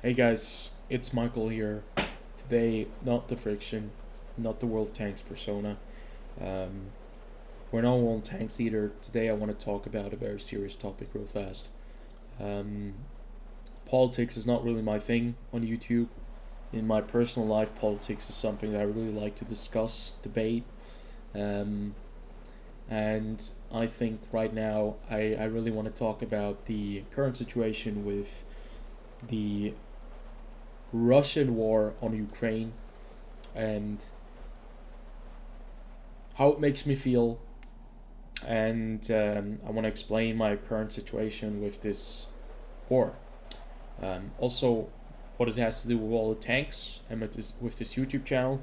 Hey guys, it's Michael here. Today, not TheFrXion, not the World Tanks persona. Um, we're not World Tanks either. Today, I want to talk about a very serious topic real fast. Um, Politics is not really my thing on YouTube. In my personal life, politics is something that I really like to discuss, debate, um, and I think right now I really want to talk about the current situation with the Russian war on Ukraine and how it makes me feel. And I want to explain my current situation with this war. Also, what it has to do with all the tanks and with this YouTube channel.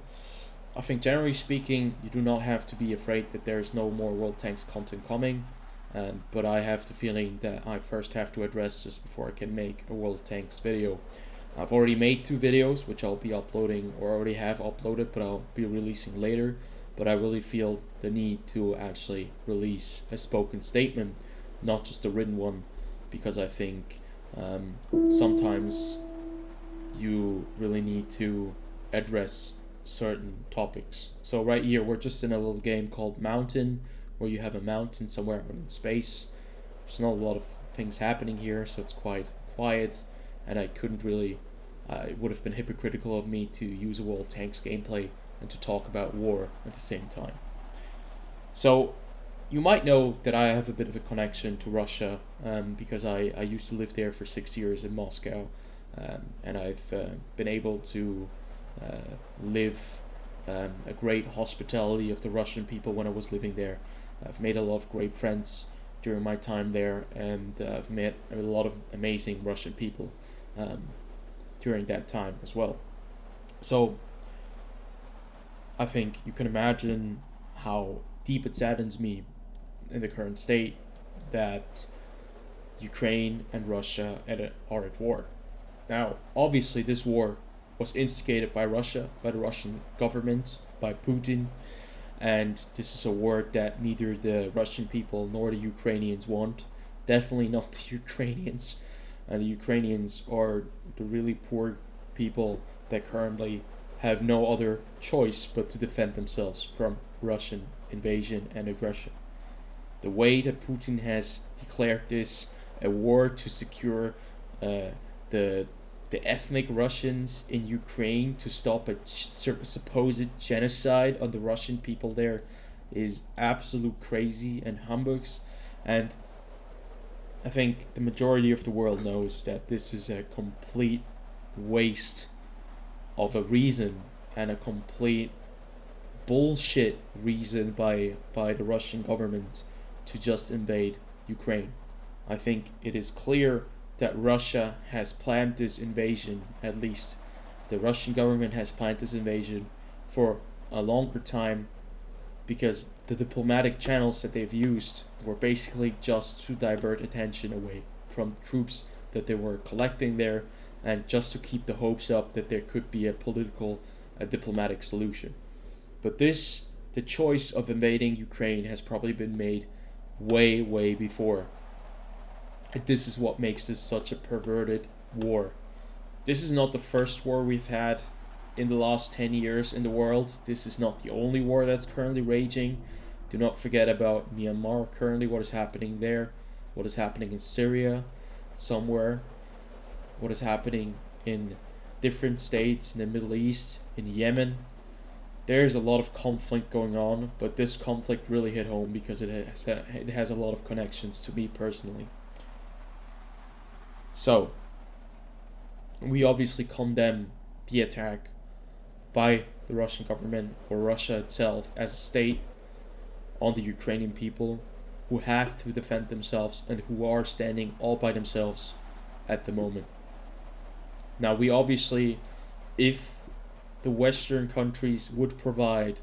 I think generally speaking, you do not have to be afraid that there's no more World Tanks content coming. But I have the feeling that I first have to address this before I can make a World Tanks video. I've already made 2 videos, which I'll be uploading, or already have uploaded, but I'll be releasing later. But I really feel the need to actually release a spoken statement, not just a written one, because I think sometimes you really need to address certain topics. So right here, we're just in a little game called Mountain, where you have a mountain somewhere out in space. There's not a lot of things happening here, so it's quite quiet, and I couldn't really. It would have been hypocritical of me to use a World of Tanks gameplay and to talk about war at the same time. So, you might know that I have a bit of a connection to Russia because I used to live there for 6 years in Moscow, and I've been able to live a great hospitality of the Russian people when I was living there. I've made a lot of great friends during my time there, and I've met a lot of amazing Russian people during that time as well. So I think you can imagine how deep it saddens me in the current state that Ukraine and Russia are at war. Now, obviously, this war was instigated by Russia, by the Russian government, by Putin, and this is a war that neither the Russian people nor the Ukrainians want. Definitely not the Ukrainians. And the Ukrainians are the really poor people that currently have no other choice but to defend themselves from Russian invasion and aggression. The way that Putin has declared this a war to secure the ethnic Russians in Ukraine to stop a supposed genocide on the Russian people there is absolute crazy and humbugs. And I think the majority of the world knows that this is a complete waste of a reason and a complete bullshit reason by the Russian government to just invade Ukraine. I think it is clear that Russia has planned this invasion, at least the Russian government has planned this invasion for a longer time, because the diplomatic channels that they've used were basically just to divert attention away from the troops that they were collecting there and just to keep the hopes up that there could be a diplomatic solution. But the choice of invading Ukraine has probably been made way, way before. And this is what makes this such a perverted war. This is not the first war we've had in the last 10 years in the world. This is not the only war that's currently raging. Do not forget about Myanmar currently, what is happening there, what is happening in Syria, somewhere, what is happening in different states in the Middle East, in Yemen. There's a lot of conflict going on, but this conflict really hit home because it has a lot of connections to me personally. So, we obviously condemn the attack by the Russian government or Russia itself as a state on the Ukrainian people who have to defend themselves and who are standing all by themselves at the moment. Now, we obviously, if the Western countries would provide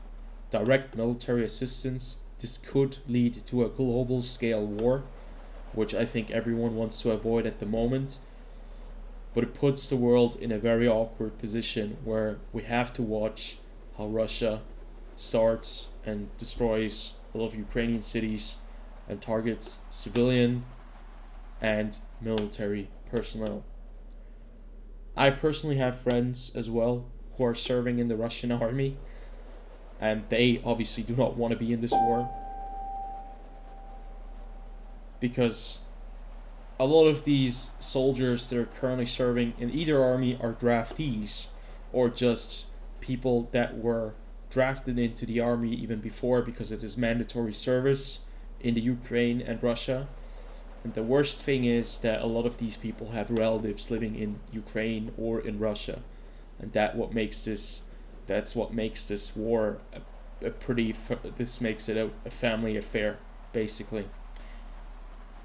direct military assistance, this could lead to a global scale war, which I think everyone wants to avoid at the moment. But it puts the world in a very awkward position where we have to watch how Russia starts and destroys a lot of Ukrainian cities and targets civilian and military personnel. I personally have friends as well who are serving in the Russian army, and they obviously do not want to be in this war, because a lot of these soldiers that are currently serving in either army are draftees, or just people that were drafted into the army even before because it is mandatory service in the Ukraine and Russia. And the worst thing is that a lot of these people have relatives living in Ukraine or in Russia, and that's what makes this war a pretty. This makes it a family affair, basically,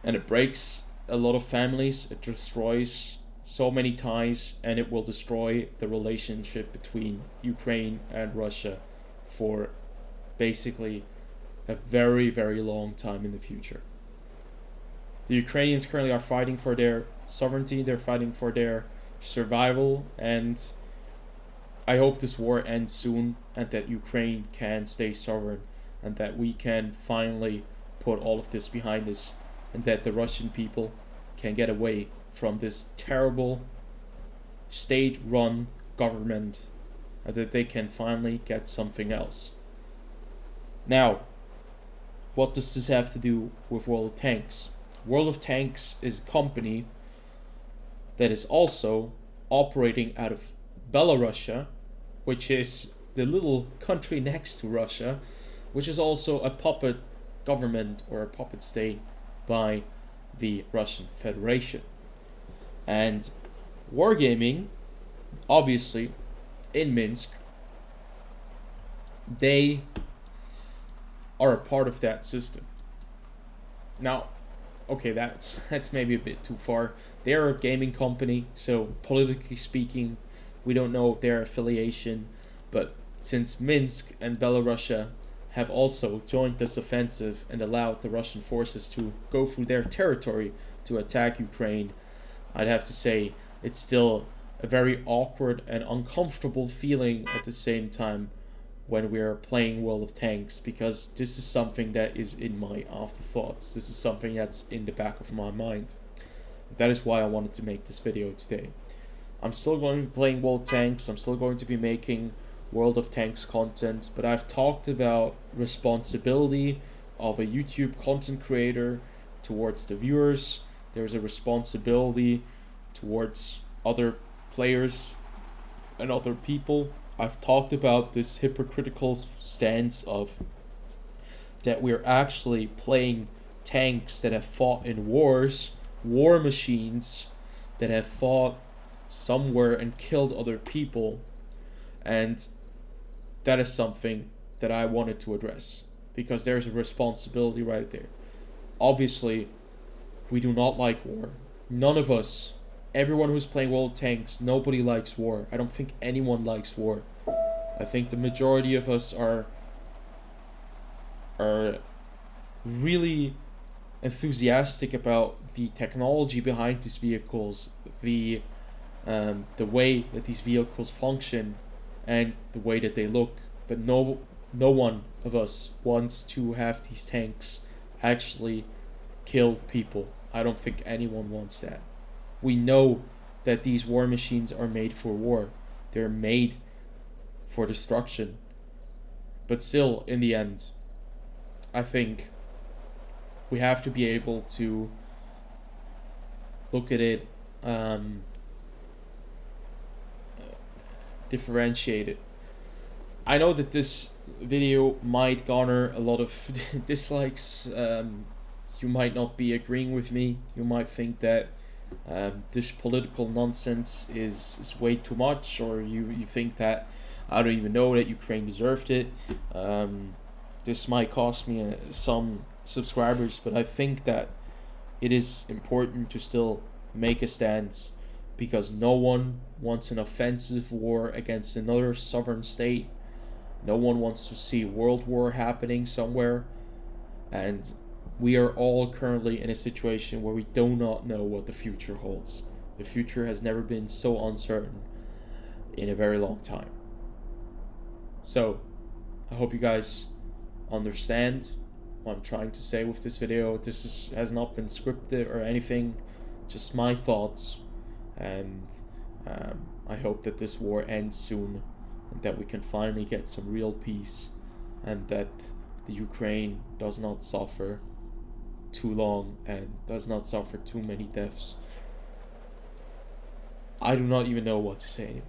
and it breaks a lot of families. It destroys so many ties, and it will destroy the relationship between Ukraine and Russia for basically a very, very long time in the future. The Ukrainians currently are fighting for their sovereignty, they're fighting for their survival, and I hope this war ends soon and that Ukraine can stay sovereign and that we can finally put all of this behind us and that the Russian people can get away from this terrible state-run government and that they can finally get something else. Now, what does this have to do with World of Tanks? World of Tanks is a company that is also operating out of Belarus, which is the little country next to Russia, which is also a puppet government or a puppet state by the Russian Federation. And Wargaming, obviously, in Minsk, they are a part of that system. Now, okay, that's maybe a bit too far. They're a gaming company, so politically speaking, we don't know their affiliation, but since Minsk and Belarus have also joined this offensive and allowed the Russian forces to go through their territory to attack Ukraine, I'd have to say it's still a very awkward and uncomfortable feeling at the same time when we're playing World of Tanks, because this is something that is in my afterthoughts. This is something that's in the back of my mind. That is why I wanted to make this video today. I'm still going to be playing World of Tanks, I'm still going to be making World of Tanks content, but I've talked about responsibility of a YouTube content creator towards the viewers. There's a responsibility towards other players and other people. I've talked about this hypocritical stance of that we're actually playing tanks that have fought in wars, war machines that have fought somewhere and killed other people, and that is something that I wanted to address because there's a responsibility right there. Obviously, we do not like war. None of us, everyone who's playing World of Tanks, nobody likes war. I don't think anyone likes war. I think the majority of us are really enthusiastic about the technology behind these vehicles, the way that these vehicles function, and the way that they look. But no one of us wants to have these tanks actually kill people. I don't think anyone wants that. We know that these war machines are made for war. They're made for destruction. But still, in the end, I think we have to be able to look at it, differentiate it. I know that this video might garner a lot of dislikes. You might not be agreeing with me. You might think that this political nonsense is way too much, or you think that I don't even know that Ukraine deserved it. This might cost me some subscribers, but I think that it is important to still make a stance, because no one wants an offensive war against another sovereign state. No one wants to see world war happening somewhere, and we are all currently in a situation where we do not know what the future holds. The future has never been so uncertain in a very long time. So, I hope you guys understand what I'm trying to say with this video. Has not been scripted or anything, just my thoughts, and I hope that this war ends soon and that we can finally get some real peace and that the Ukraine does not suffer too long and does not suffer too many deaths. I do not even know what to say anymore.